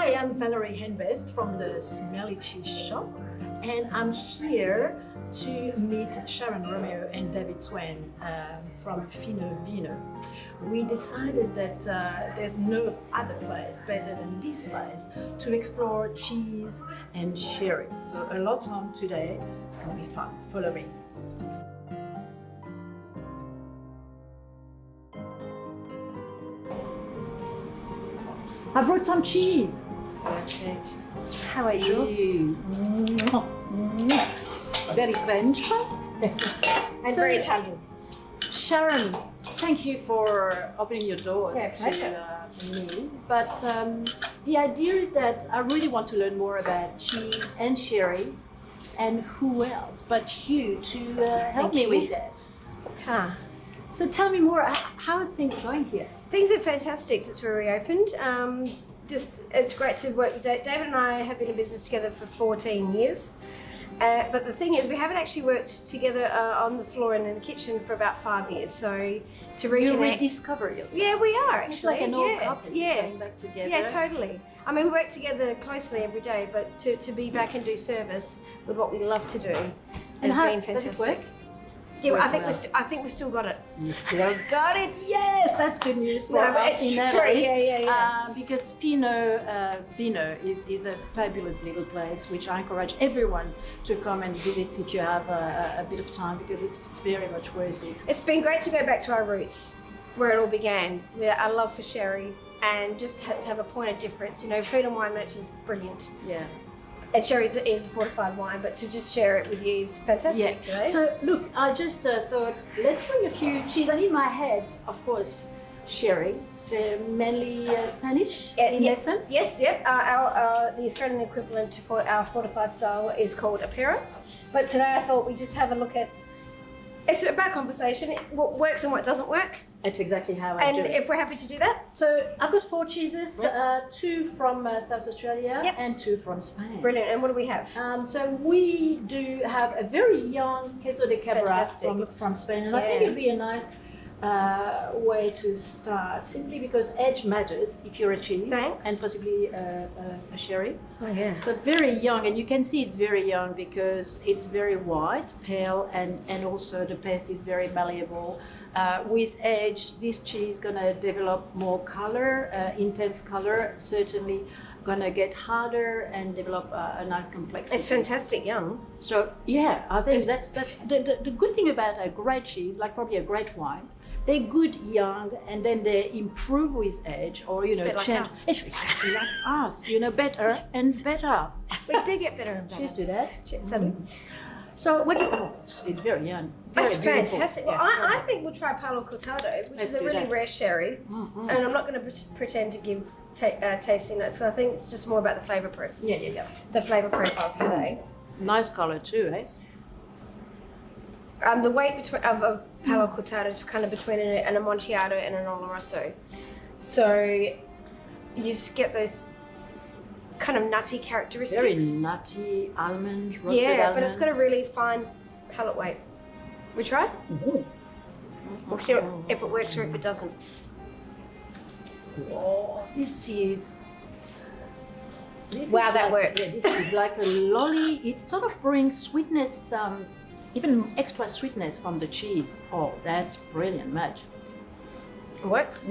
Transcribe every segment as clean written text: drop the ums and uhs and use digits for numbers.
Hi, I'm Valerie Henbest from the Smelly Cheese Shop, and I'm here to meet Sharon Romeo and David Swain from Fino Vino. We decided that there's no other place better than this place to explore cheese and sherry. So a lot on today. It's going to be fun. Follow me. I brought some cheese. Perfect. How are you? Very French. And very Italian. Sharon, thank you for opening your doors to me. But the idea is that I really want to learn more about cheese and sherry, and who else but you to help me with that. So tell me more, how are things going here? Things are fantastic since we reopened. It's great to work with David and I have been in business together for 14 years. But the thing is, we haven't actually worked together on the floor and in the kitchen for about 5 years. So to reconnect, you rediscover yourself. Yeah, we are actually. It's like an old couple going back together. Yeah, totally. I mean, we work together closely every day, but to be back and do service with what we love to do has been fantastic. Does it work? Yeah, well, I think we still got it. You still got it? Yes, that's good news for us in LA. Yeah. Because Fino Vino is a fabulous little place, which I encourage everyone to come and visit if you have a bit of time, because it's very much worth it. It's been great to go back to our roots, where it all began, with our love for sherry, and just to have a point of difference. You know, food and wine merchant's brilliant. Yeah. And sherry is a fortified wine, but to just share it with you is fantastic today. So look, I just thought, let's bring a few cheese. And in my head, of course, sherry. It's mainly Spanish in essence. Yes, yep. The Australian equivalent for our fortified style is called a Pera. But today I thought we'd just have a look at, it's about conversation, what works and what doesn't work. That's exactly how I do it. And if we're happy to do that. So I've got 4 cheeses, 2 from South Australia and 2 from Spain. Brilliant. And what do we have? So we do have a very young queso de cabra from Spain, and I think it'd be a nice way to start, simply because age matters if you're a cheese. Thanks. And possibly a sherry. Oh yeah. So very young, and you can see it's very young because it's very white, pale, and also the paste is very malleable. With age, this cheese is gonna develop more color, intense color, certainly gonna get harder and develop a nice complexity. It's fantastic young. So yeah, I think that's the good thing about a great cheese, like probably a great wine. They're good young, and then they improve with age, or change. Like us. It's exactly like us, better and better. We do get better and better. Cheers to that. Salud. So what? It's very young. That's beautiful. fantastic. Well, I think we'll try Palo Cortado, which is a really rare sherry, and I'm not going to pretend to give tasting notes. So I think it's just more about the flavour profile. Yeah. The flavour profiles today. Nice color too, eh? The weight of a Palo Cortado is kind of between an Amontillado and an Oloroso. So you just get those kind of nutty characteristics. Very nutty, almond, roasted almond. But it's got a really fine palate weight. We try? We'll see if it works or if it doesn't. Whoa, this is wow, that like, works. Yeah, this is like a lolly. It sort of brings sweetness, even extra sweetness from the cheese. Oh, that's brilliant match. It works.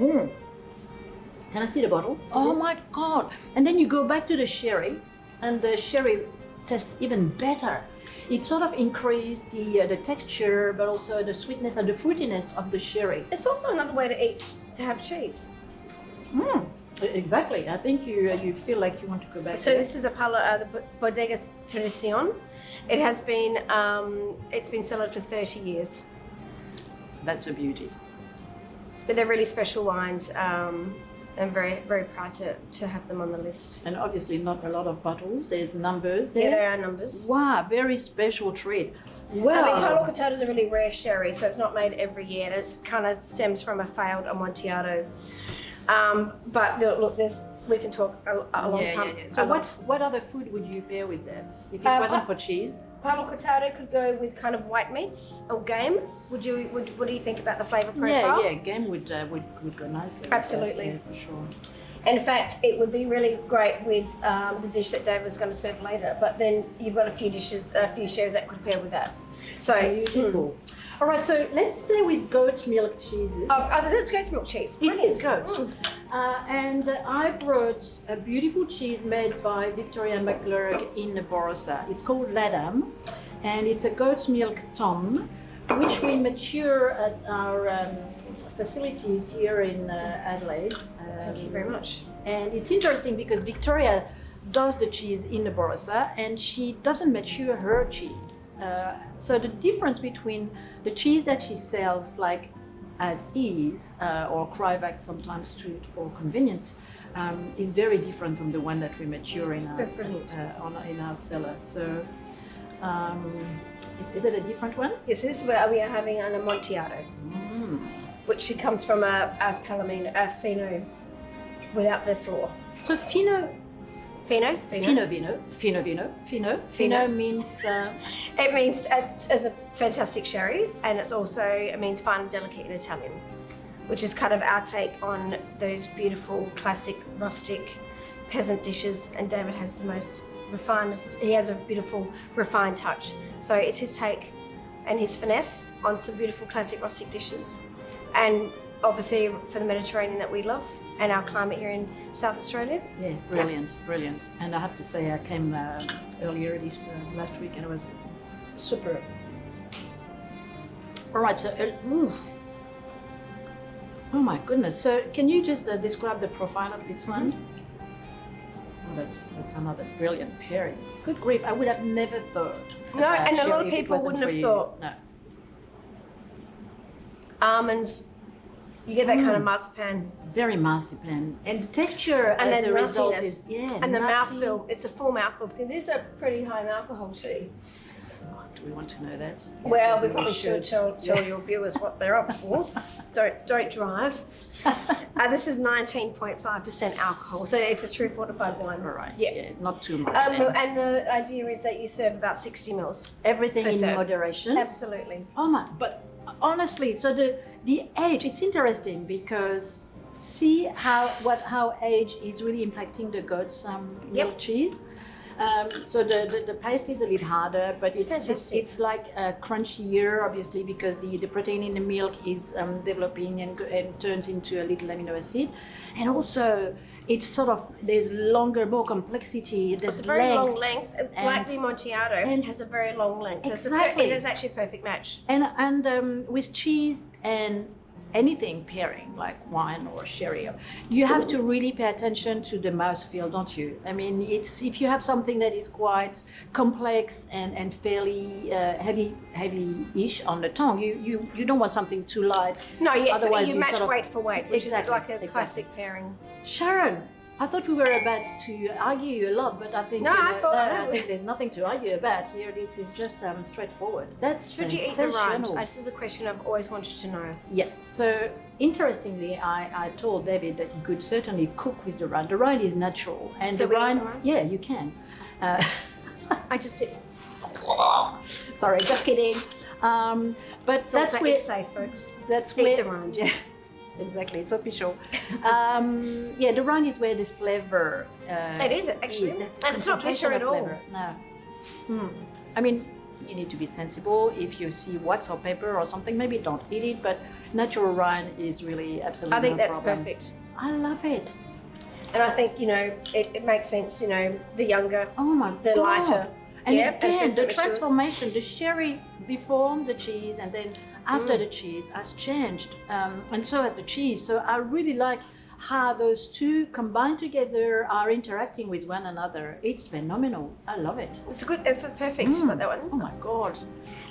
Can I see the bottle? Oh my God. And then you go back to the sherry, and the sherry tastes even better. It sort of increased the texture, but also the sweetness and the fruitiness of the sherry. It's also another way to have cheese. Exactly. I think you feel like you want to go back. So this is a Palo, the Bodega Tradicion. It has been, it's been cellared for 30 years. That's a beauty. But they're really special wines. I'm very, very proud to have them on the list. And obviously not a lot of bottles. There's numbers there. Yeah, there are numbers. Wow, very special treat. Well, I mean, Palo Cortado is a really rare sherry, so it's not made every year. It kind of stems from a failed Amontillado. But look, we can talk a long time. Yeah. So what other food would you pair with that if it wasn't for cheese? Palo Cortado could go with kind of white meats or game. What do you think about the flavour profile? Yeah, game would go nicely. Absolutely. Yeah, for sure. In fact, it would be really great with the dish that Dave was going to serve later. But then you've got a few dishes, a few shares that could pair with that. So beautiful. All right, so let's stay with goat's milk cheeses. Oh, this is goat's milk cheese. It is goat. And I brought a beautiful cheese made by Victoria McClurg in Barossa. It's called Ladam, and it's a goat's milk tom, which we mature at our facilities here in Adelaide. Thank you very much. And it's interesting because Victoria does the cheese in the Barossa and she doesn't mature her cheese. So the difference between the cheese that she sells like as is or Cryovac sometimes for convenience is very different from the one that we mature in our cellar. So is it a different one? Yes, this is where we are having an Amontillado, which comes from a Palomino, a Fino without the floor. So Fino Vino means it means it's a fantastic sherry, and it means fine and delicate in Italian, which is kind of our take on those beautiful classic rustic peasant dishes. And David has the most refined. He has a beautiful refined touch. So it's his take and his finesse on some beautiful classic rustic dishes, and obviously for the Mediterranean that we love and our climate here in South Australia. Yeah, brilliant. And I have to say, I came earlier last week and it was super. All right, so, oh my goodness. So can you just describe the profile of this one? Oh, that's another brilliant pairing. Good grief, I would have never thought. No, and a lot of people wouldn't have thought. No. Almonds, you get that kind of marzipan. Very marzipan. And the texture and as then a result nuttiness. is, and the mouthfeel, it's a full mouthful. These are pretty high in alcohol too. Oh, do we want to know that? Well, we probably should tell your viewers what they're up for. Don't drive. This is 19.5% alcohol, so it's a true fortified wine. All right, yeah, not too much. And the idea is that you serve about 60 mils. Everything in moderation. Absolutely. Oh my, but honestly, so the age, it's interesting because see how age is really impacting the goat's milk cheese. So the paste is a little harder, but it's like crunchier, obviously, because the protein in the milk is developing and turns into a little amino acid, and also it's sort of there's more complexity. There's a very long length, like the Amontillado, and has a very long length. Exactly, it is actually a perfect match. And with cheese and anything pairing like wine or sherry, you have to really pay attention to the mouthfeel, don't you? I mean, it's if you have something that is quite complex and fairly heavy-ish on the tongue, you don't want something too light. No, otherwise you match weight for weight, which is like a classic pairing. Sharon, I thought we were about to argue a lot, but I think I think there's nothing to argue about here. This is just straightforward. That's Should you eat the rind? This is a question I've always wanted to know. Yeah. So interestingly, I told David that he could certainly cook with the rind. The rind is natural, and so the rind, yeah, you can. I just did. Sorry, just kidding. But so that's where it's safe, folks. That's eat where the rind. Yeah. Exactly, it's official. Yeah, the rind is where the flavor. It is actually, and it's not bitter at all. No. I mean, you need to be sensible. If you see wax or pepper or something, maybe don't eat it. But natural rind is really absolutely. I think no that's problem. perfect. I love it. And I think it makes sense. The younger, oh my the God. lighter. And again, the transformation, the sherry before the cheese and then after the cheese has changed, and so has the cheese. So I really like how those two combined together are interacting with one another. It's phenomenal. I love it. It's good. It's perfect. That one. Oh my God.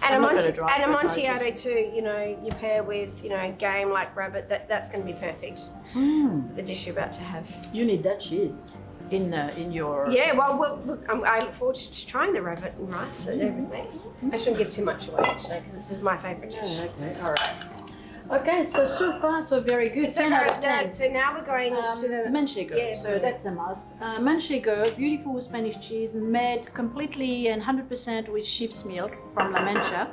And Amontillado too. You pair with game like rabbit. That's going to be perfect. The dish you're about to have. You need that cheese in your. Yeah. Well, look, I look forward to trying the rabbit and rice that David makes. I shouldn't give too much away actually, because this is my favourite dish. Okay. All right. Okay, so far so very good. So now we're going to the manchego. Yeah, so that's a must. Manchego, beautiful Spanish cheese made completely and 100% with sheep's milk from La Mancha.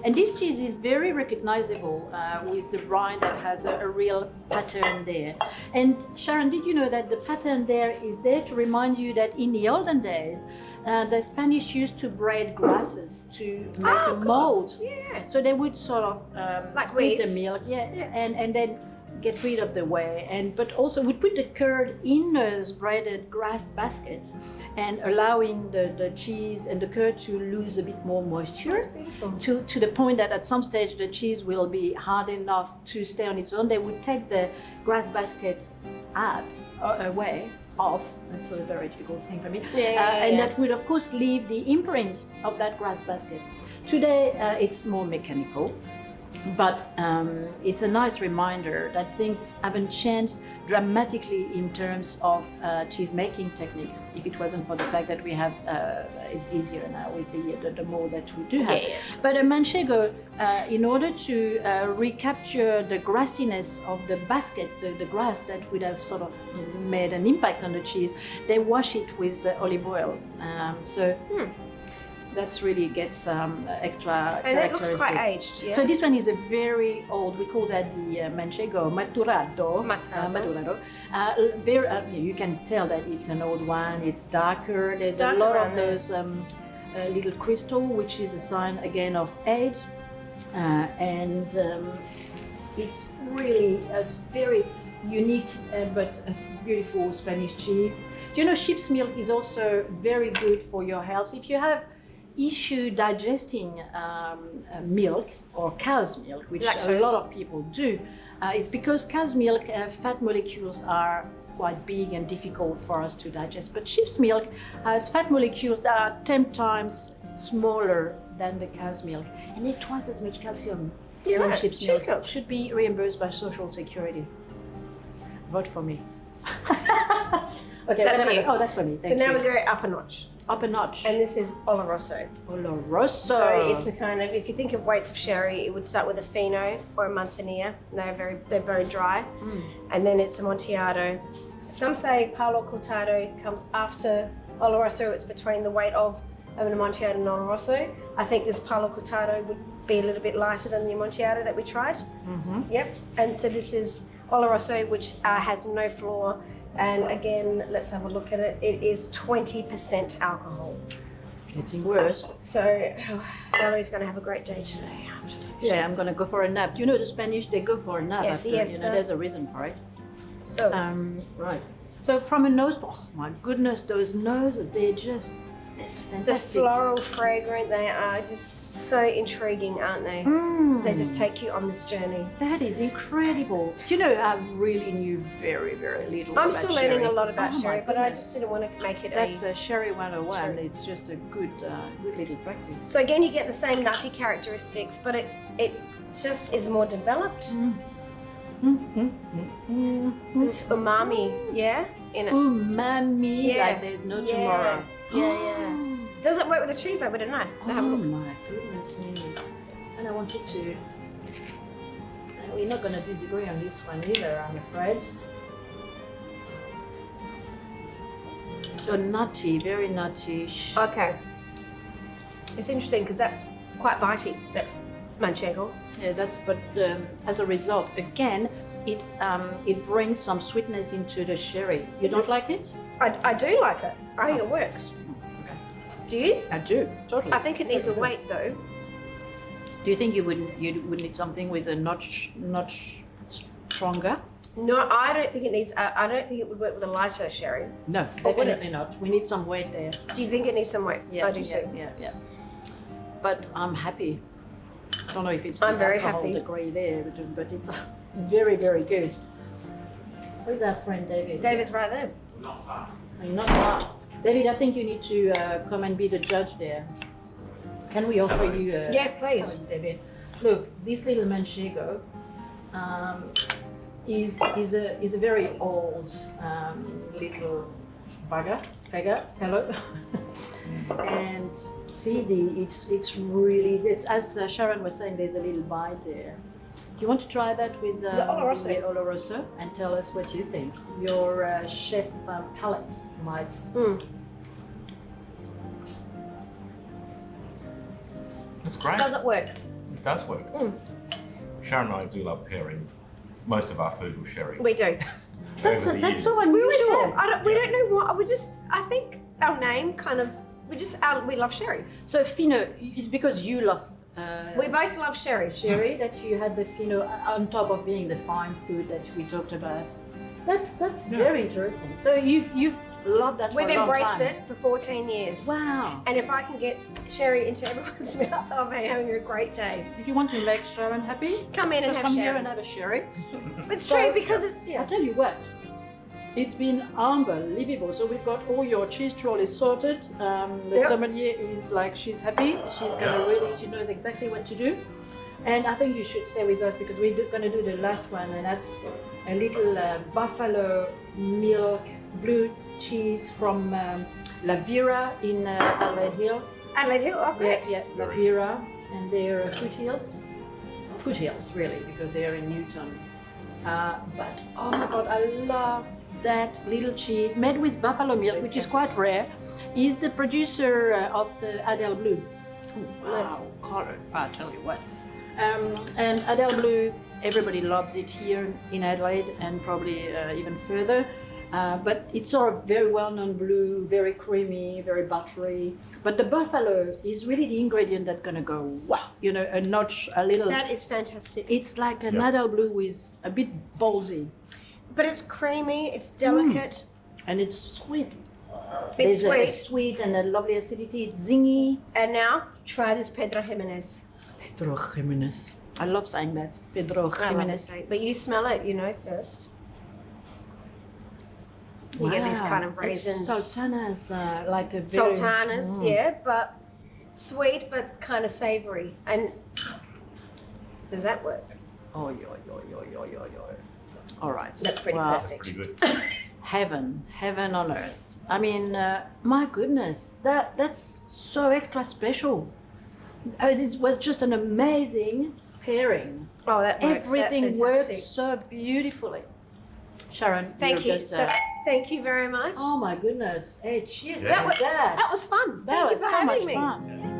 And this cheese is very recognizable with the rind that has a real pattern there. And Sharon, did you know that the pattern there is there to remind you that in the olden days, the Spanish used to braid grasses to make a mold. Yeah. So they would sort of Like split the weave. milk, and then get rid of the whey, but also we put the curd in those braided grass baskets and allowing the cheese and the curd to lose a bit more moisture. That's beautiful. To the point that at some stage the cheese will be hard enough to stay on its own. They would take the grass basket away off. That's a very difficult thing for me. And that would of course leave the imprint of that grass basket. Today it's more mechanical. But it's a nice reminder that things haven't changed dramatically in terms of cheese making techniques. If it wasn't for the fact that we have, it's easier now with the mold that we do have. But a manchego, in order to recapture the grassiness of the basket, the grass that would have sort of made an impact on the cheese, they wash it with olive oil. That's really gets extra And it looks characteristic. quite aged, yeah? So this one is a very old, we call that the manchego maturado. You can tell that it's an old one, it's darker. There's a lot of those little crystal, which is a sign again of age. It's really a very unique but a beautiful Spanish cheese. Do you know sheep's milk is also very good for your health? If you have issue digesting milk or cow's milk, which a lot of people do, it's because cow's milk fat molecules are quite big and difficult for us to digest. But sheep's milk has fat molecules that are 10 times smaller than the cow's milk, and they're twice as much calcium than sheep's milk. Should be reimbursed by Social Security. Vote for me. Okay, that's for you. Oh, that's for me. Thank so now you. we go up a notch. Up a notch. And this is Oloroso. Oloroso. So it's a kind of, if you think of weights of sherry, it would start with a Fino or a Manzanilla. They're very dry. And then it's Amontillado. Some say Palo Cortado comes after Oloroso. It's between the weight of an Amontillado and Oloroso. I think this Palo Cortado would be a little bit lighter than the Amontillado that we tried. Yep. And so this is Oloroso, which has no flaw. And again, let's have a look at it. It is 20% alcohol. Getting worse. So Valerie's going to have a great day today. Yeah, I'm going to go for a nap. You know the Spanish, they go for a nap after, you know, there's a reason for it. So, right. So from a nose, oh my goodness, those noses, they're just, it's fantastic. The floral fragrant, they are just so intriguing, aren't they? They just take you on this journey. That is incredible. You know, I really knew very, very little I'm about still learning sherry. a lot about Oh, sherry, but I just didn't want to make it That's a Sherry 101. Sure. It's just a good little practice. So again, you get the same nutty characteristics, but it just is more developed. This umami, yeah? In it. Umami, like there's no tomorrow. Yeah. Does it work with the cheese? I wouldn't know. Oh my goodness me. And I wanted to... We're not going to disagree on this one either, I'm afraid. So nutty, very nutty. Okay. It's interesting because that's quite bitey, that manchego. Yeah, but as a result, again, it brings some sweetness into the sherry. You don't like it? I do like it. I think it works. Okay. Do you? I do, totally. I think it needs a weight though. Do you think you would need something with a notch stronger? No, I don't think it needs. I don't think it would work with a lighter sherry. No, definitely not. We need some weight there. Do you think it needs some weight? Yeah, I do too. Yeah. But I'm happy. I don't know if it's I'm the very alcohol happy. degree there, but it's very, very good. Where's our friend David? David's right there. Not far. You're not far. David, I think you need to come and be the judge there. Can we offer you a... Yeah, please. Come on, David. Look, this little manchego is a very old little fellow. And see, it's really, as Sharon was saying, there's a little bite there. Do you want to try that with the Oloroso? The Oloroso and tell us what you think? Your chef palate might. That's great. Does it work? It does work. Sharon and I do love pairing most of our food with sherry. We do. That's Over the years. so We always unusual. have. We don't know what. I think our name kind of. We love sherry. So Fino, it's because you love We both love sherry. sherry that you had the Fino on top of being the fine food that we talked about. That's very interesting. So you've loved that for We've a long embraced time. it for 14 years. Wow. And if I can get sherry into everyone's mouth, I'll be having a great day. If you want to make Sharon happy, Come in and just have come sherry. here and have a sherry. It's So- true because it's I'll tell you what, it's been unbelievable. So we've got all your cheese troll is sorted. The Yep. sommelier is like, she's happy. She's gonna really, she knows exactly what to do. And I think you should stay with us because we're gonna do the last one, and that's a little buffalo milk blue cheese from La Vira in Adelaide Hills. Adelaide Hill. Oh, great. Yeah, La Vira, and they're foothills really, because they're in Newton. But oh my God, I love that little cheese made with buffalo milk, which is quite rare. He's the producer of the Adele Blue. Wow, color! I tell you what. And Adele Blue, everybody loves it here in Adelaide and probably even further. But it's sort of very well-known blue, very creamy, very buttery. But the buffalo is really the ingredient that's gonna go wow, you know, a notch, a little. That is fantastic. It's like an Adele Blue with a bit ballsy, But it's creamy, it's delicate, and it's sweet. it's There's a sweet. sweet and a lovely acidity. It's zingy. And now, try this Pedro Jimenez. Pedro Jimenez. I love saying that. Pedro I love to Jimenez. say, but you smell it, you know, first. You get these kind of raisins. It's sultanas, like a very, Sultanas, yeah, but sweet but kind of savory. And does that work? Oh, yo. All right. That's pretty Wow. perfect. Pretty good. Heaven on earth. I mean, my goodness, that's so extra special. It was just an amazing pairing. Oh, that works. Everything That's worked fantastic. so beautifully. Sharon, Thank you're you. just, So, thank you very much. oh my goodness. Hey, cheers. Yeah. to that. That was fun. That Thank was you for so having much me. fun. Yeah.